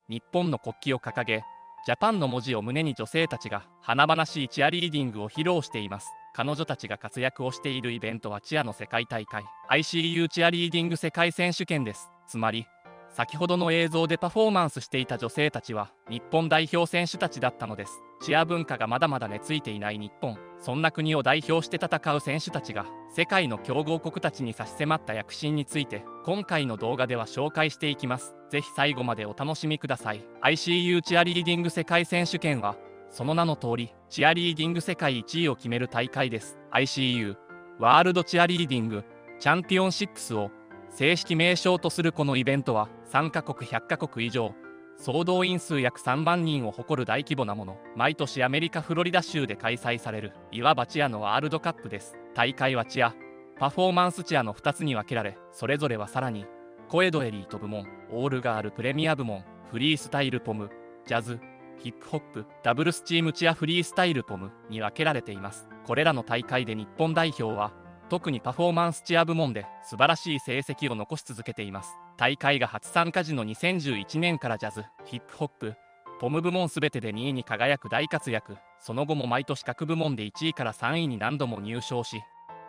日本の国旗を掲げ、ジャパンの文字を胸に女性たちが華々しいチアリーディングを披露しています。彼女たちが活躍をしているイベントはチアの世界大会 ICU チアリーディング世界選手権です。つまり先ほどの映像でパフォーマンスしていた女性たちは日本代表選手たちだったのです。チア文化がまだまだ根付いていない日本、そんな国を代表して戦う選手たちが世界の強豪国たちに差し迫った躍進について今回の動画では紹介していきます。ぜひ最後までお楽しみください。 ICU チアリーディング世界選手権はその名の通りチアリーディング世界1位を決める大会です。 ICU ワールドチアリーディングチャンピオンシップスを正式名称とするこのイベントは参加国100カ国以上、総動員数約3万人を誇る大規模なもの。毎年アメリカ・フロリダ州で開催されるいわばチアのワールドカップです。大会はチア、パフォーマンスチアの2つに分けられ、それぞれはさらにコエドエリート部門、オールガールプレミア部門、フリースタイルポム、ジャズ、ヒップホップ、ダブルスチームチアフリースタイルポムに分けられています。これらの大会で日本代表は特にパフォーマンスチア部門で素晴らしい成績を残し続けています。大会が初参加時の2011年からジャズ、ヒップホップ、ポム部門すべてで2位に輝く大活躍。その後も毎年各部門で1位から3位に何度も入賞し、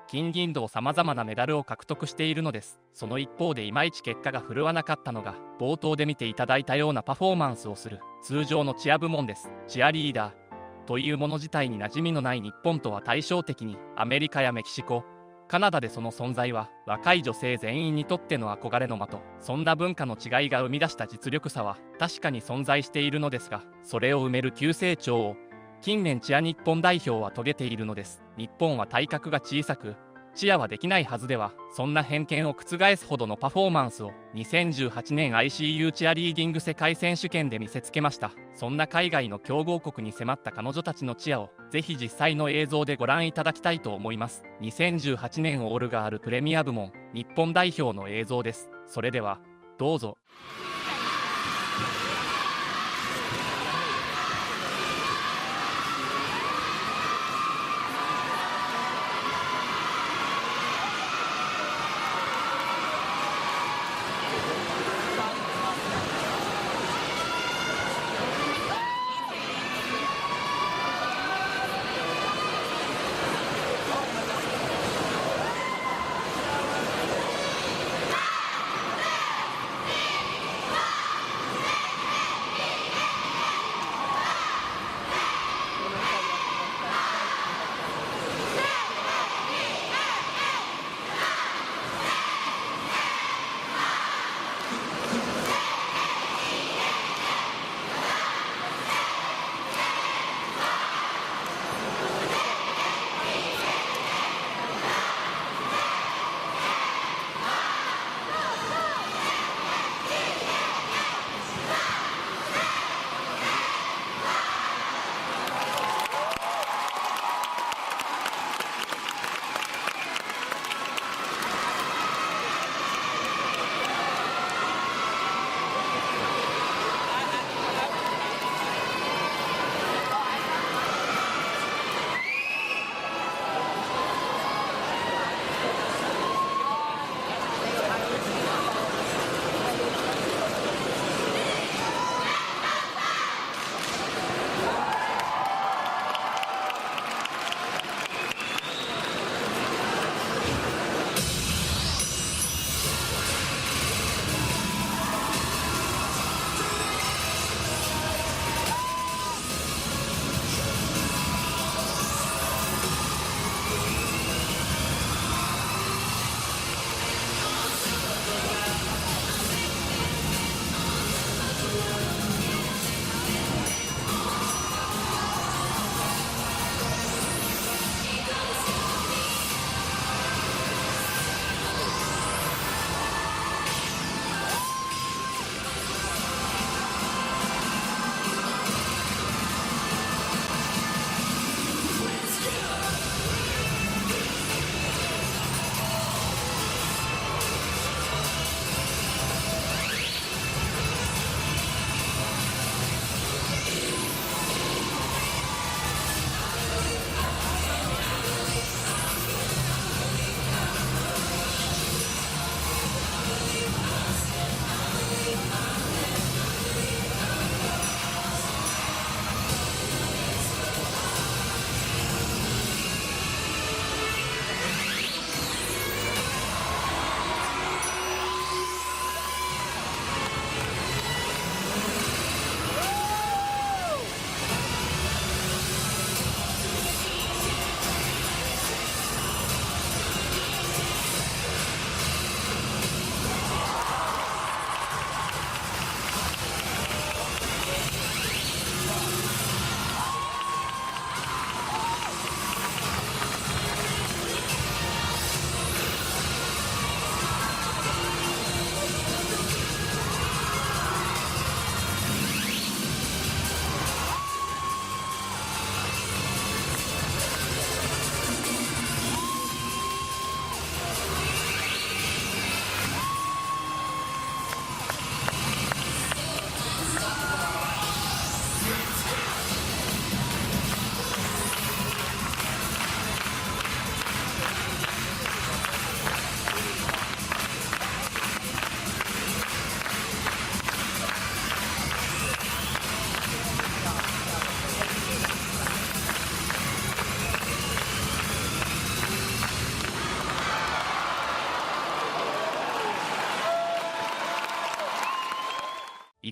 金銀銅さまざまなメダルを獲得しているのです。その一方でいまいち結果が振るわなかったのが冒頭で見ていただいたようなパフォーマンスをする通常のチア部門です。チアリーダーというもの自体に馴染みのない日本とは対照的にアメリカやメキシコ、カナダでその存在は若い女性全員にとっての憧れの的。そんな文化の違いが生み出した実力差は確かに存在しているのですが、それを埋める急成長を近年チア日本代表は遂げているのです。日本は体格が小さくチアはできないはずでは、そんな偏見を覆すほどのパフォーマンスを2018年 ICU チアリーディング世界選手権で見せつけました。そんな海外の強豪国に迫った彼女たちのチアをぜひ実際の映像でご覧いただきたいと思います。2018年オールガールプレミア部門日本代表の映像です。それではどうぞ。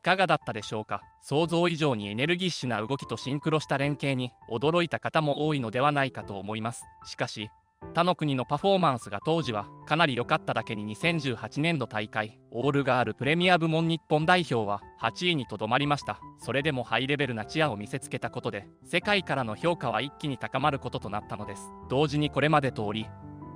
かがだったでしょうか。想像以上にエネルギッシュな動きとシンクロした連携に驚いた方も多いのではないかと思います。しかし他の国のパフォーマンスが当時はかなり良かっただけに、2018年度大会オールガールプレミア部門日本代表は8位にとどまりました。それでもハイレベルなチアを見せつけたことで世界からの評価は一気に高まることとなったのです。同時にこれまで通り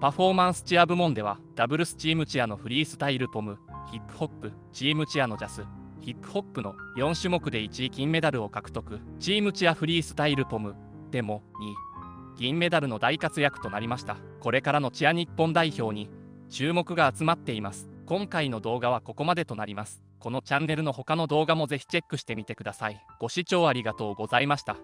パフォーマンスチア部門ではダブルスチームチアのフリースタイルポム、ヒップホップ、チームチアのジャス、ヒップホップの4種目で1位金メダルを獲得。チームチアフリースタイルポムでも2位銀メダルの大活躍となりました。これからのチア日本代表に注目が集まっています。今回の動画はここまでとなります。このチャンネルの他の動画もぜひチェックしてみてください。ご視聴ありがとうございました。